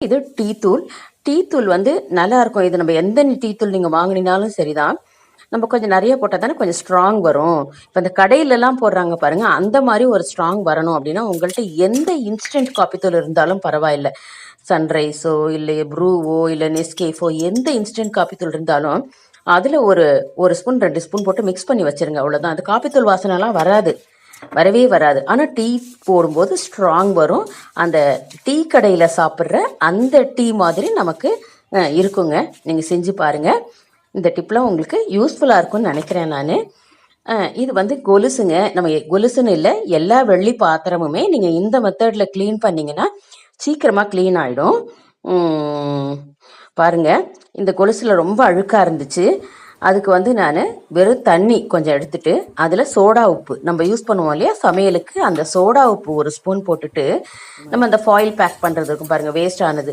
இது டீ தூள். டீ தூள் வந்து நல்லா இருக்கும். இது நம்ம எந்த டீ தூள் நீங்கள் வாங்கினாலும் சரிதான். நம்ம கொஞ்சம் நிறைய போட்டால் தானே கொஞ்சம் ஸ்ட்ராங் வரும். இப்போ இந்த கடையிலலாம் போடுறாங்க பாருங்க, அந்த மாதிரி ஒரு ஸ்ட்ராங் வரணும் அப்படின்னா உங்கள்கிட்ட எந்த இன்ஸ்டன்ட் காப்பி தூள் இருந்தாலும் பரவாயில்லை. சன்ரைஸோ இல்லை ப்ரூவோ இல்லை நெஸ்கேஃபோ எந்த இன்ஸ்டன்ட் காப்பி தூள் இருந்தாலும் அதில் ஒரு ஸ்பூன் 2 ஸ்பூன் போட்டு மிக்ஸ் பண்ணி வச்சுருங்க. அவ்வளோதான். அது காப்பி தூள் வாசனைலாம் வராது, வரவே வராது. ஆனால் டீ போடும்போது ஸ்ட்ராங் வரும். அந்த டீ கடையில் சாப்பிட்ற அந்த டீ மாதிரி நமக்கு இருக்குங்க. நீங்கள் செஞ்சு பாருங்கள். இந்த டிப்லாம் உங்களுக்கு யூஸ்ஃபுல்லாக இருக்கும்னு நினைக்கிறேன் நான். இது வந்து கொலுசுங்க. நம்ம கொலுசுன்னு இல்லை, எல்லா வெள்ளி பாத்திரமுமே நீங்கள் இந்த மெத்தடில் க்ளீன் பண்ணிங்கன்னா சீக்கிரமாக க்ளீன் ஆகிடும். பாருங்கள், இந்த கொலுசில் ரொம்ப அழுக்காக இருந்துச்சு. அதுக்கு வந்து நான் வெறும் தண்ணி கொஞ்சம் எடுத்துட்டு அதில் சோடா உப்பு நம்ம யூஸ் பண்ணுவோம் இல்லையா சமையலுக்கு, அந்த சோடா உப்பு 1 ஸ்பூன் போட்டுட்டு நம்ம அந்த ஃபாயில் பேக் பண்ணுறது இருக்கும் பாருங்கள், வேஸ்ட் ஆனது